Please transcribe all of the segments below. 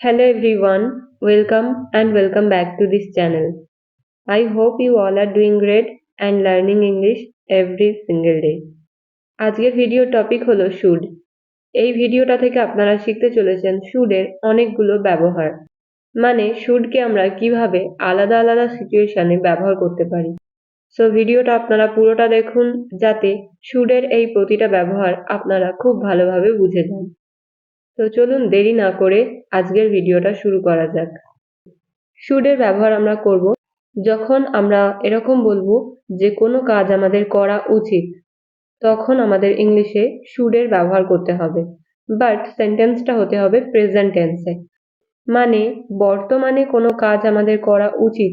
Hello everyone, welcome back to this channel. I hope you all are doing great and learning English every single day. আজকের video topic হলো should. এই ভিডিওটা থেকে আপনারা শিখতে চলেছেন শুডের অনেকগুলো ব্যবহার। মানে শুডকে আমরা কিভাবে আলাদা আলাদা সিচুয়েশনে ব্যবহার করতে পারি। সো ভিডিওটা আপনারা পুরোটা দেখুন যাতে শুডের এই প্রতিটা ব্যবহার আপনারা খুব ভালোভাবে বুঝে যান। তো চলুন দেরি না করে আজকের ভিডিওটা শুরু করা যাক। শুডের ব্যবহার আমরা করব যখন আমরা এরকম বলবো যে কোনো কাজ আমাদের করা উচিত, তখন আমাদের ইংলিশে শুডের ব্যবহার করতে হবে। বাট সেন্টেন্সটা হতে হবে প্রেজেন্ট টেন্সে। মানে বর্তমানে কোনো কাজ আমাদের করা উচিত,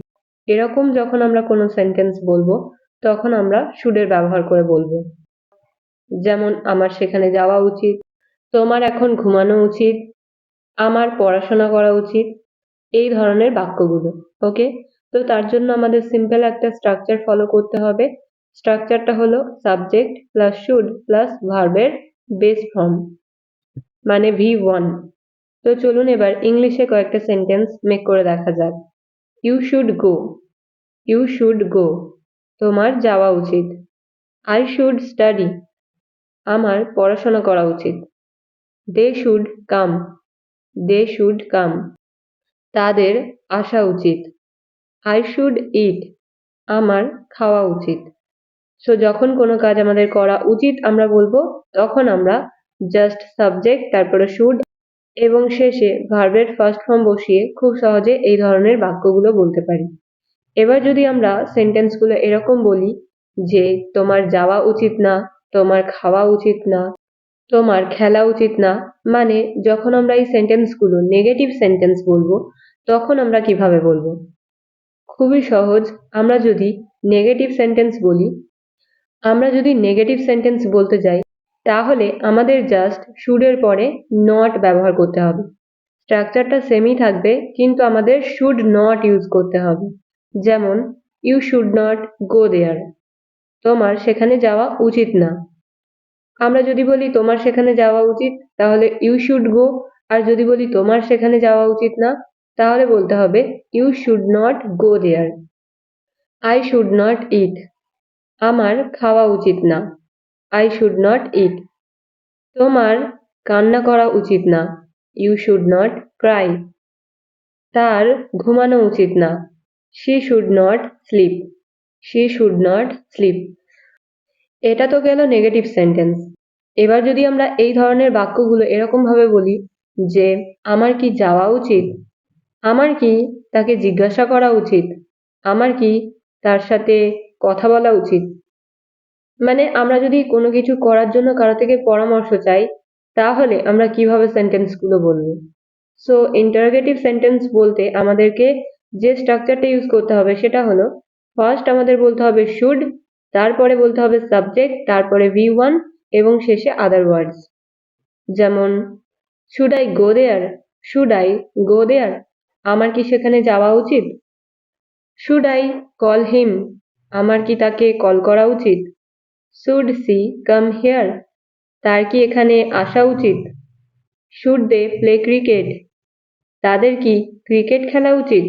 এরকম যখন আমরা কোনো সেন্টেন্স বলবো তখন আমরা শুডের ব্যবহার করে বলবো। যেমন আমার সেখানে যাওয়া উচিত, তোমার এখন ঘুমানো উচিত, আমার পড়াশোনা করা উচিত, এই ধরনের বাক্যগুলো। ওকে, তো তার জন্য আমাদের সিম্পল একটা স্ট্রাকচার ফলো করতে হবে। স্ট্রাকচারটা হলো সাবজেক্ট প্লাস শুড প্লাস ভার্বের বেস ফর্ম, মানে V1। তো চলুন এবার ইংলিশে কয়েকটা সেন্টেন্স মেক করে দেখা যাক। You should go, you should go, তোমার যাওয়া উচিত। আই শুড স্টাডি, আমার পড়াশোনা করা উচিত। They should come, they should come, তাদের আসা উচিত। আই শুড ইট, আমার খাওয়া উচিত। সো যখন কোনো কাজ আমাদের করা উচিত আমরা বলবো, তখন আমরা জাস্ট সাবজেক্ট তারপরে শুড এবং শেষে ভার্বের ফার্স্ট ফর্ম বসিয়ে খুব সহজে এই ধরনের বাক্যগুলো বলতে পারি। এবার যদি আমরা সেন্টেন্সগুলো এরকম বলি যে তোমার যাওয়া উচিত না, তোমার খাওয়া উচিত না, তোমার খেলা উচিত না, মানে যখন আমরা এই সেন্টেন্সগুলো নেগেটিভ সেন্টেন্স বলবো তখন আমরা কিভাবে বলবো? খুবই সহজ। আমরা যদি নেগেটিভ সেন্টেন্স বলি, আমরা যদি নেগেটিভ সেন্টেন্স বলতে যাই তাহলে আমাদের জাস্ট শুডের পরে নট ব্যবহার করতে হবে। স্ট্রাকচারটা সেমই থাকবে কিন্তু আমাদের শুড নট ইউজ করতে হবে। যেমন ইউ শুড নট গো দেয়ার, তোমার সেখানে যাওয়া উচিত না। আমরা যদি বলি তোমার সেখানে যাওয়া উচিত তাহলে ইউ শুড গো, আর যদি বলি তোমার সেখানে যাওয়া উচিত না তাহলে বলতে হবে you should not go there. I should not eat, আমার খাওয়া উচিত না। I should not eat. তোমার কান্না করা উচিত না। You should not cry. তার ঘুমানো উচিত না। She should not sleep. She should not sleep. এটা তো গেল নেগেটিভ সেন্টেন্স। এবার যদি আমরা এই ধরনের বাক্যগুলো এরকম ভাবে বলি যে আমার কি যাওয়া উচিত, আমার কি তাকে জিজ্ঞাসা করা উচিত, আমার কি তার সাথে কথা বলা উচিত, মানে আমরা যদি কোনো কিছু করার জন্য কারো থেকে পরামর্শ চাই তাহলে আমরা কিভাবে সেন্টেন্সগুলো বলবো? সো ইন্টারোগেটিভ সেন্টেন্স বলতে আমাদেরকে যে স্ট্রাকচারটা ইউজ করতে হবে সেটা হলো ফার্স্ট আমাদের বলতে হবে শুড, তারপরে বলতে হবে সাবজেক্ট, তারপরে V1 এবং শেষে আদার ওয়ার্ডস। যেমন should I go there, should I go there, আমার কি সেখানে যাওয়া উচিত। শুড আই কল হিম, আমার কি তাকে কল করা উচিত। শুড সি কাম হিয়ার, তার কি এখানে আসা উচিত। শুড দে প্লে ক্রিকেট, তাদের কি ক্রিকেট খেলা উচিত।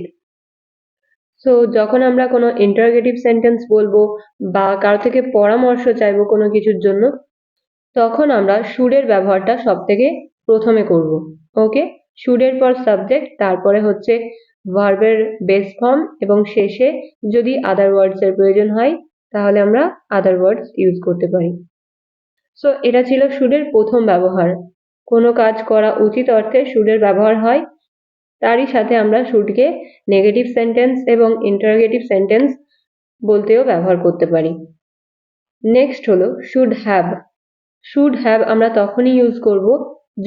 সো যখন আমরা কোনো ইন্টারোগেটিভ সেন্টেন্স বলবো বা কারো থেকে পরামর্শ চাইবো কোনো কিছুর জন্য, তখন আমরা শুডের ব্যবহারটা সব থেকে প্রথমে করব। ওকে, শুডের পর সাবজেক্ট, তারপরে হচ্ছে ভার্বের বেস ফর্ম এবং শেষে যদি আদার ওয়ার্ডস এর প্রয়োজন হয় তাহলে আমরা আদার ওয়ার্ডস ইউজ করতে পারি। সো এটা ছিল শুডের প্রথম ব্যবহার। কোনো কাজ করা উচিত অর্থে শুডের ব্যবহার হয়। তারই সাথে আমরা শুডকে নেগেটিভ সেন্টেন্স এবং ইন্টারোগেটিভ সেন্টেন্স বলতেও ব্যবহার করতে পারি। নেক্সট হলো শুড হ্যাভ। শুড হ্যাভ আমরা তখনই ইউজ করব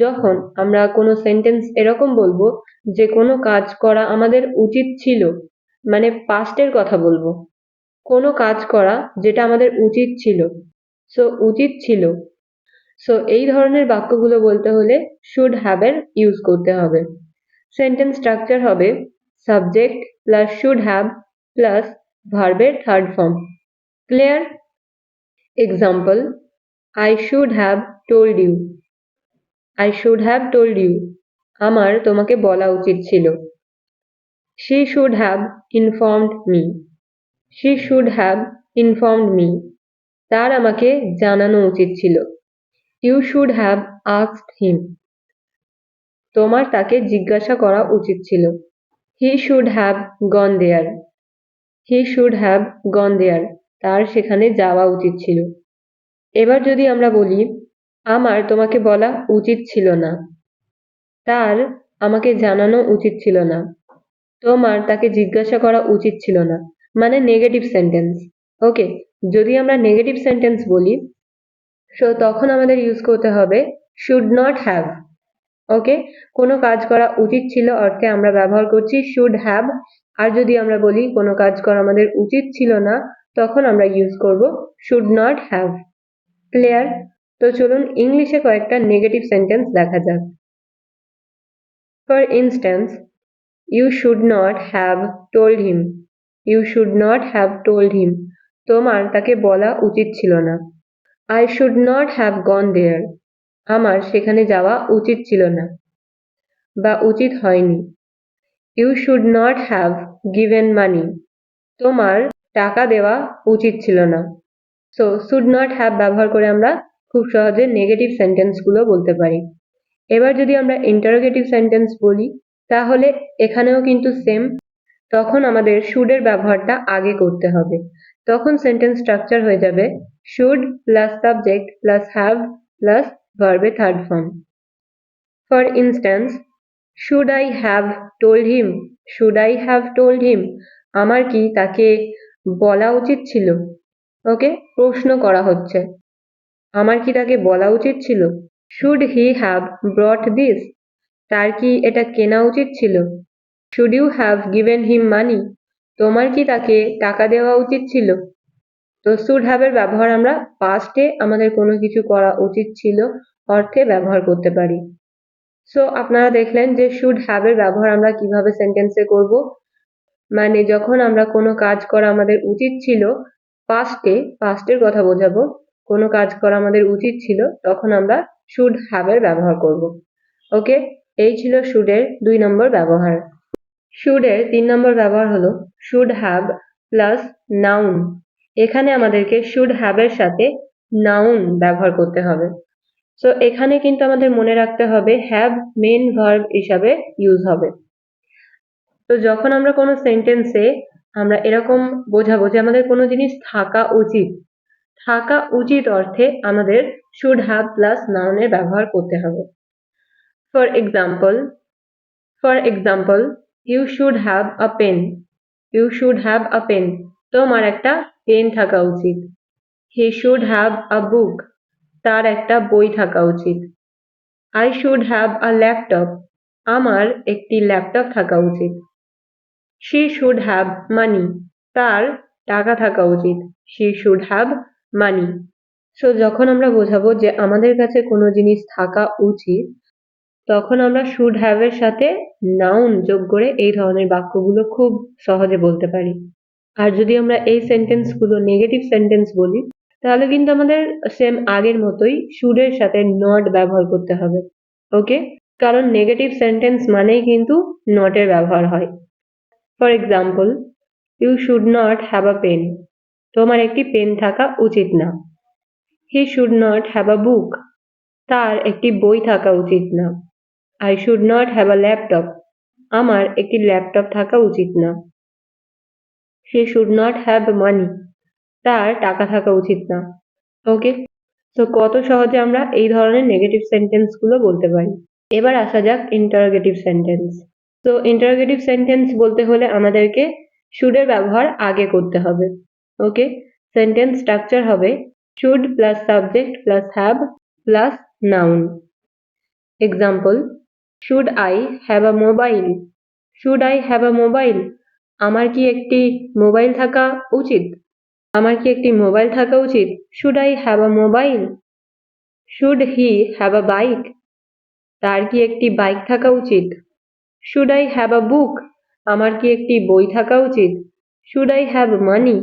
যখন আমরা কোনো সেন্টেন্স এরকম বলবো যে কোনো কাজ করা আমাদের উচিত ছিল, মানে পাস্টের কথা বলবো। কোনো কাজ করা যেটা আমাদের উচিত ছিল, সো উচিত ছিল। সো এই ধরনের বাক্যগুলো বলতে হলে শুড হ্যাভ এর ইউজ করতে হবে। সেন্টেন্স স্ট্রাকচার হবে subject plus should have plus ভার্বের third form. Clear? Example, I should have told you. I should have told you. আমার তোমাকে বলা উচিত ছিল। She should have informed me. She should have informed me. তার আমাকে জানানো উচিত ছিল। You should have asked him. তোমার তাকে জিজ্ঞাসা করা উচিত ছিল। He should have gone there. He should have gone there. তার সেখানে যাওয়া উচিত ছিল। এবার যদি আমরা বলি আমার তোমাকে বলা উচিত ছিল না, তার আমাকে জানানো উচিত ছিল না, তোমার তাকে জিজ্ঞাসা করা উচিত ছিল না, মানে নেগেটিভ সেন্টেন্স। ওকে, যদি আমরা নেগেটিভ সেন্টেন্স বলি সো তখন আমাদের ইউজ করতে হবে শুড নট হ্যাভ। ওকে, কোনো কাজ করা উচিত ছিল অর্থে আমরা ব্যবহার করছি শুড হ্যাভ। আর যদি আমরা বলি কোনো কাজ করা আমাদের উচিত ছিল না তখন আমরা ইউজ করব শুড নট হ্যাভ। ক্লিয়ার? তো চলুন ইংলিশে কয়েকটা নেগেটিভ সেন্টেন্স দেখা যাক। For instance, You should not have told him. You should not have told him. তোমার তাকে বলা উচিত ছিল না। I should not have gone there. আমার সেখানে যাওয়া উচিত ছিল না বা উচিত হয়নি। You should not have given money. তোমার টাকা দেওয়া উচিত ছিল না। সো should not have ব্যবহার করে আমরা খুব সহজে নেগেটিভ সেন্টেন্সগুলো বলতে পারি। এবার যদি আমরা ইন্টারোগেটিভ সেন্টেন্স বলি তাহলে এখানেও কিন্তু সেম। তখন আমাদের should এর ব্যবহারটা আগে করতে হবে। তখন সেন্টেন্স স্ট্রাকচার হয়ে যাবে should plus subject plus have plus ভার্বের third form. For instance, should I have told him? Should I have told him? আমার কি তাকে বলা উচিত ছিল? ওকে, প্রশ্ন করা হচ্ছে। আমার কি তাকে বলা উচিত ছিল? Should he have brought this? তার কি এটা কেনা উচিত ছিল? Should you have given him money? তোমার কি তাকে টাকা দেওয়া উচিত ছিল? তো should have এর ব্যবহার আমরা পাস্টে আমাদের কোনো কিছু করা উচিত ছিল অর্থে ব্যবহার করতে পারি। সো আপনারা দেখলেন যে should have এর ব্যবহার আমরা কিভাবে সেন্টেন্সে করব। মানে যখন আমরা কোনো কাজ করা আমাদের উচিত ছিল পাস্টের কথা বোঝাবো, কোনো কাজ করা আমাদের উচিত ছিল তখন আমরা should have এর ব্যবহার করব। ওকে, এই ছিল should এর 2 নম্বর ব্যবহার। should এর 3 নম্বর ব্যবহার হলো should have প্লাস noun। এখানে আমাদেরকে should have এর সাথে noun ব্যবহার করতে হবে। সো এখানে কিন্তু আমাদের মনে রাখতে হবে have মেন ভার্ব হিসাবে ইউজ হবে। তো যখন আমরা কোনো সেন্টেন্সে আমরা এরকম বোঝাবো যে আমাদের কোনো জিনিস থাকা উচিত অর্থে আমাদের should have প্লাস noun এর ব্যবহার করতে হবে। For example, you should have a pen. You should have a pen. তোমার একটা পেন থাকা উচিত। He should have a book. তার একটা বই থাকা উচিত। I should have a laptop. আমার একটি ল্যাপটপ থাকা উচিত। She should have money. তার টাকা থাকা উচিত। She should have money. So যখন আমরা বোঝাবো যে আমাদের কাছে কোনো জিনিস থাকা উচিত তখন আমরা should have এর সাথে noun যোগ করে এই ধরনের বাক্যগুলো খুব সহজে বলতে পারি। আর যদি আমরা এই সেন্টেন্সগুলো নেগেটিভ সেন্টেন্স বলি তাহলে কিন্তু আমাদের সেম আগের মতোই should এর সাথে not ব্যবহার করতে হবে। ওকে, কারণ নেগেটিভ সেন্টেন্স মানেই কিন্তু not এর ব্যবহার হয়। For example, you should not have a pen. তোমার একটি পেন থাকা উচিত না। He should not have a book. তার একটি বই থাকা উচিত না। I should not have a laptop. আমার একটি ল্যাপটপ থাকা উচিত না। He should not have money. তার টাকা থাকা উচিত না। ওকে, তো কত সহজে আমরা এই ধরনের নেগেটিভ সেন্টেন্স গুলো বলতে পারি। এবার আসা যাক ইন্টারোগেটিভ সেন্টেন্স। তো ইন্টারোগেটিভ সেন্টেন্স বলতে হলে আমাদেরকে should এর ব্যবহার আগে করতে হবে। ওকে, সেন্টেন্স স্ট্রাকচার হবে should plus subject plus have plus noun। Example, should I have a mobile? Should I have a mobile? আমার কি একটি মোবাইল থাকা উচিত? আমার কি একটি মোবাইল থাকা উচিত? Should I have a mobile? Should he have a bike? তার কি একটি বাইক থাকা উচিত? Should I have a book? আমার কি একটি বই থাকা উচিত? Should I have money?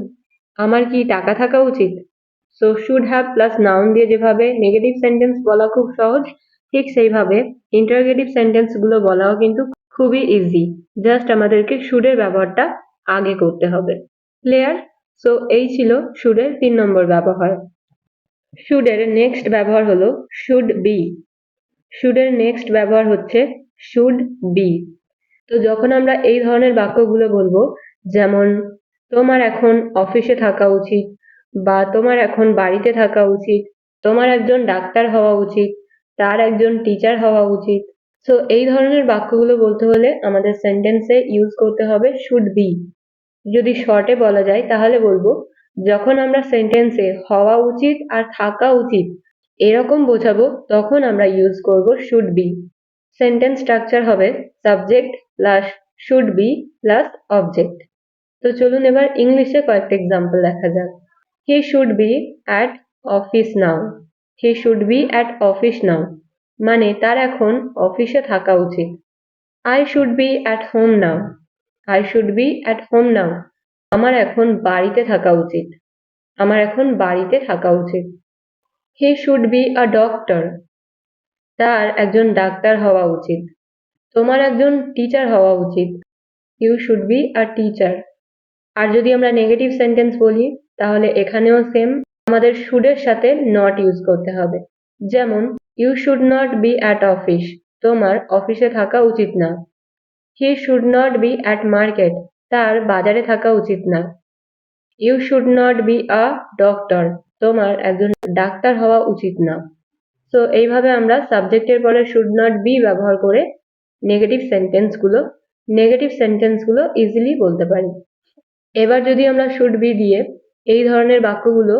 আমার কি টাকা থাকা উচিত? So should have plus noun দিয়ে যেভাবে নেগেটিভ সেন্টেন্স বলা খুব সহজ, ঠিক সেইভাবে ইন্টারোগেটিভ সেন্টেন্সগুলো বলাও কিন্তু খুবই ইজি, জাস্ট আমাদেরকে শুডের ব্যবহারটা আগে করতে হবে। ক্লিয়ার? সো এই ছিল শুডের 3 নম্বর ব্যবহার। শুডের নেক্সট ব্যবহার হলো শুড বি। শুডের নেক্সট ব্যবহার হচ্ছে শুড বি। তো যখন আমরা এই ধরনের বাক্যগুলো বলবো, যেমন তোমার এখন অফিসে থাকা উচিত, বা তোমার এখন বাড়িতে থাকা উচিত, তোমার একজন ডাক্তার হওয়া উচিত, তার একজন টিচার হওয়া উচিত। সো এই ধরনের বাক্যগুলো বলতে হলে আমাদের সেন্টেন্সে ইউজ করতে হবে শুড বি। যদি শর্টে বলা যায় তাহলে বলবো, যখন আমরা সেন্টেন্সে হওয়া উচিত আর থাকা উচিত এরকম বোঝাবো তখন আমরা ইউজ করব শুড বি। সেন্টেন্স স্ট্রাকচার হবে subject plus should be plus object. তো চলুন এবার ইংলিশে কয়েকটা এক্সাম্পল দেখা যাক। He should be at office now. He should be at office নাও মানে তার এখন অফিসে থাকা উচিত। I should be at home now. I should be at home now আমার এখন বাড়িতে থাকা উচিত। আমার এখন বাড়িতে থাকা উচিত। He should be a doctor. তার একজন ডাক্তার হওয়া উচিত। তোমার একজন টিচার হওয়া উচিত। You should be a teacher. আর যদি আমরা নেগেটিভ সেন্টেন্স বলি তাহলে এখানেও সেম, আমাদের শুডের সাথে নট ইউজ করতে হবে। যেমন you should not be at office. তোমার অফিসে থাকা উচিত না। He should not be at market. তার বাজারে থাকা উচিত না। You should not be a doctor. তোমার একজন ডাক্তার হওয়া উচিত না। সো এইভাবে আমরা সাবজেক্টের পরে শুড নট বি ব্যবহার করে নেগেটিভ সেন্টেন্সগুলো ইজিলি বলতে পারি। এবার যদি আমরা শুড বি দিয়ে এই ধরনের বাক্যগুলো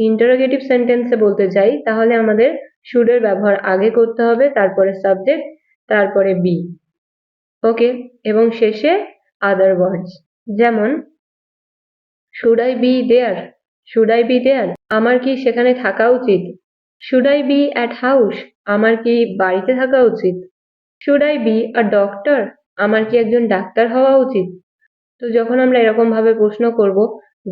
ইন্টারোগেটিভ সেন্টেন্সে বলতে চাই তাহলে আমাদের শুডের ব্যবহার আগে করতে হবে, তারপরে সাবজেক্ট, তারপরে বি। ওকে, এবং শেষে আদার ওয়ার্ডস। যেমন should I be there. Should I be there আমার কি সেখানে থাকা উচিত। Should I be at house আমার কি বাড়িতে থাকা উচিত। Should I be a doctor আমার কি একজন ডাক্তার হওয়া উচিত। তো যখন আমরা এরকম ভাবে প্রশ্ন করব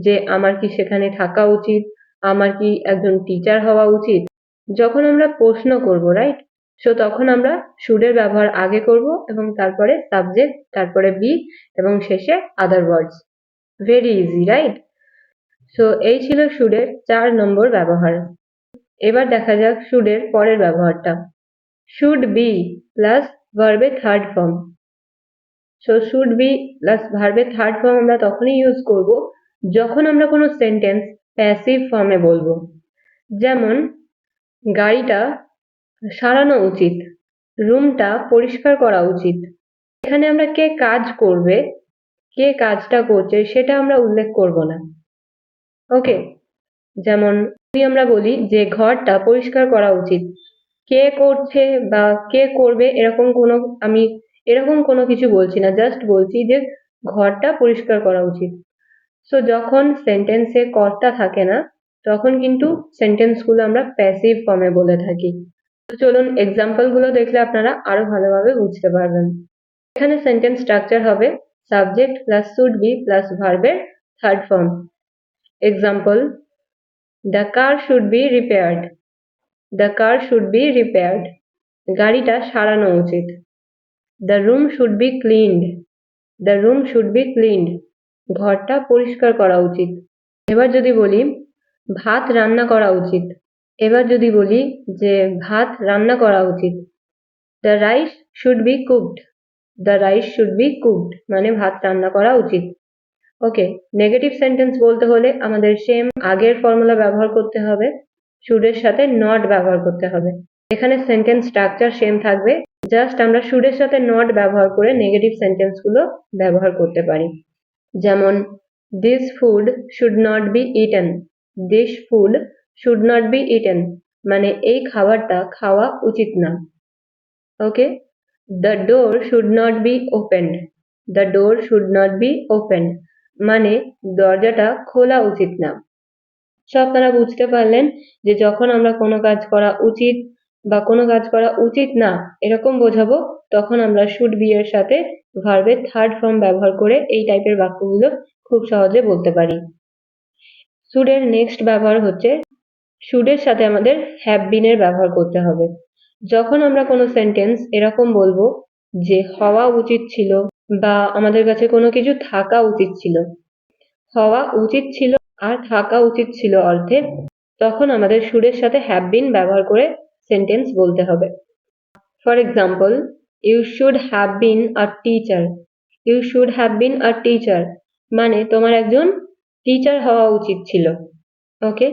যে আমার কি সেখানে থাকা উচিত, আমার কি একজন টিচার হওয়া উচিত, যখন আমরা প্রশ্ন করব, রাইট, সো তখন আমরা শুডের ব্যবহার আগে করব এবং তারপরে সাবজেক্ট, তারপরে বি এবং শেষে other words. Very easy, right? So এই ছিল শুডের 4 নম্বর ব্যবহার। এবার দেখা যাক শুডের পরের ব্যবহারটা। শুড বি প্লাস ভার্বের third form. So should be plus ভার্বের থার্ড ফর্ম আমরা তখনই ইউজ করব যখন আমরা কোনো সেন্টেন্স প্যাসিভ ফর্মে বলবো। যেমন গাড়িটা সারানো উচিত, রুমটা পরিষ্কার করা উচিত। এখানে আমরা কে কাজ করবে, কে কাজটা করছে সেটা আমরা উল্লেখ করব না। ওকে, যেমন যদি আমরা বলি যে ঘরটা পরিষ্কার করা উচিত, কে করছে বা কে করবে এরকম কোনো কিছু বলছি না, জাস্ট বলছি যে ঘরটা পরিষ্কার করা উচিত। সো যখন সেন্টেন্সে কর্তা থাকে না তখন কিন্তু সেন্টেন্সগুলো আমরা প্যাসিভ ফর্মে বলে থাকি। তো চলুন এক্সাম্পল গুলো দেখলে আপনারা আরো ভালোভাবে বুঝতে পারবেন। এখানে সেন্টেন্স স্ট্রাকচার হবে subject plus should be plus ভার্বের third form. Example, the car should be repaired. The car should be repaired গাড়িটা সারানো উচিত। The room should be cleaned. The room should be cleaned ঘরটা পরিষ্কার করা উচিত। এবার যদি বলি ভাত রান্না করা উচিত, এবার যদি বলি যে ভাত রান্না করা উচিত, the rice should be cooked. The rice should be cooked মানে ভাত রান্না করা উচিত। ওকে, নেগেটিভ সেন্টেন্স বলতে হলে আমাদের সেম আগের ফর্মুলা ব্যবহার করতে হবে, শুডের সাথে নট ব্যবহার করতে হবে। এখানে সেন্টেন্স স্ট্রাকচার সেম থাকবে, জাস্ট আমরা শুডের সাথে নট ব্যবহার করে নেগেটিভ সেন্টেন্সগুলো ব্যবহার করতে পারি। যেমন this food should not be eaten. This food should not be eaten মানে এই খাবারটা খাওয়া উচিত না। Okay, the door should not be opened. The door should not be opened মানে দরজাটা খোলা উচিত না। সো আপনারা বুঝতে পারলেন যে যখন আমরা কোনো কাজ করা উচিত বা কোনো কাজ করা উচিত না এরকম বোঝাবো তখন আমরা শুড বি এর সাথে ভার্বের থার্ড ফর্ম ব্যবহার করে এই টাইপের বাক্যগুলো খুব সহজে বলতে পারি। শুডের নেক্সট ব্যবহার হচ্ছে শুডের সাথে আমাদের হ্যাভ বিন এর ব্যবহার করতে হবে। যখন আমরা কোনো সেন্টেন্স এরকম বলবো যে হওয়া উচিত ছিল বা আমাদের কাছে কোনো কিছু থাকা উচিত ছিল, হওয়া উচিত ছিল আর থাকা উচিত ছিল অর্থে, তখন আমাদের শুডের সাথে হ্যাভ বিন ব্যবহার করে সেন্টেন্স বলতে হবে। For example, you should have been a teacher. You should have been a teacher মানে তোমার একজন টিচার হওয়া উচিত ছিল। ওকে,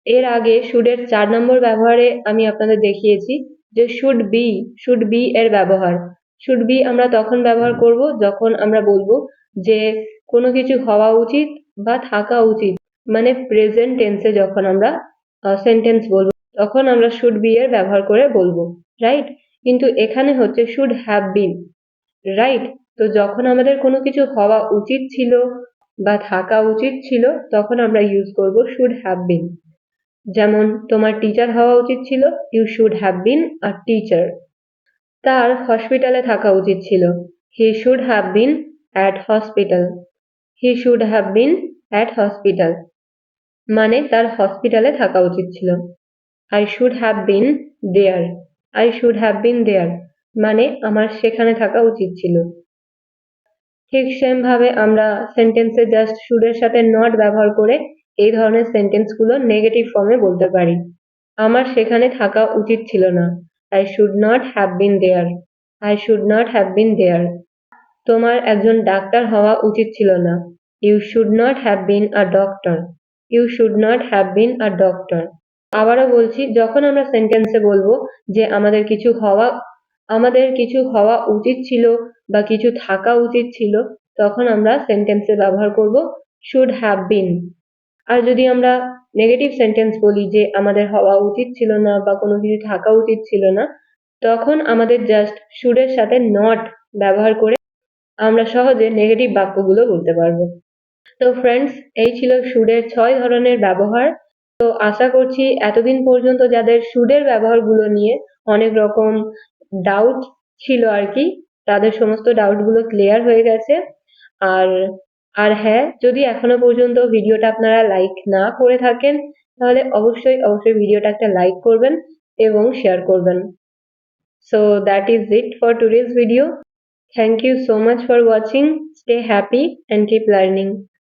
এর আগে শুডের 4 নম্বর ব্যবহারে আমি আপনাদের দেখিয়েছি যে শুড বি এর ব্যবহার। শুড বি আমরা তখন ব্যবহার করব যখন আমরা বলবো যে কোনো কিছু হওয়া উচিত বা থাকা উচিত, মানে প্রেজেন্ট টেন্সে যখন আমরা সেন্টেন্স বলবো তখন আমরা শুড বি এর ব্যবহার করে বলবো, রাইট? কিন্তু এখানে হচ্ছে শুড হ্যাভ বিন, রাইট? তো যখন আমাদের কোনো কিছু হওয়া উচিত ছিল বা থাকা উচিত ছিল তখন আমরা ইউজ করব শুড হ্যাভ বিন। যেমন তোমার টিচার হওয়া উচিত ছিল, you should have been a teacher. তার হসপিটালে থাকা উচিত ছিল, he should have been at hospital. He should have been at hospital মানে তার হসপিটালে থাকা উচিত ছিল। I should have been there. I should have been there মানে আমার সেখানে থাকা উচিত ছিল। ঠিক সেম ভাবে আমরা সেন্টেন্সে জাস্ট শুড এর সাথে নট ব্যবহার করে এই ধরনের সেন্টেন্স গুলো নেগেটিভ ফর্মে বলতে পারি। আমার সেখানে থাকা উচিত ছিল না, I should not have been there. I should not have been there. তোমার একজন ডাক্তার হওয়া উচিত ছিল না, you should not have been a doctor. You should not have been a doctor. আবারও বলছি, যখন আমরা সেন্টেন্সে বলবো যে আমাদের কিছু হওয়া উচিত ছিল বা কিছু থাকা উচিত ছিল, তখন আমরা সেন্টেন্সে ব্যবহার করব শুড হ্যাভ বিন। আর যদি আমরা নেগেটিভ সেন্টেন্স বলি যে আমাদের হওয়া উচিত ছিল না বা কোনো কিছু থাকা উচিত ছিল না, তখন আমাদের জাস্ট শুড এর সাথে নট ব্যবহার করে আমরা সহজে নেগেটিভ বাক্যগুলো বলতে পারবো। তো ফ্রেন্ডস, এই ছিল শুডের 6 ধরনের ব্যবহার। তো আশা করছি এতদিন পর্যন্ত যাদের শুডের ব্যবহারগুলো নিয়ে অনেক রকম ডাউট ছিল আর কি, তাদের সমস্ত ডাউটগুলো ক্লিয়ার হয়ে গেছে। আর আর হ্যাঁ, যদি এখনো পর্যন্ত ভিডিওটা আপনারা লাইক না করে থাকেন তাহলে অবশ্যই ভিডিওটা একটা লাইক করবেন এবং শেয়ার করবেন। So that is it for today's video. Thank you so much for watching. Stay happy and keep learning.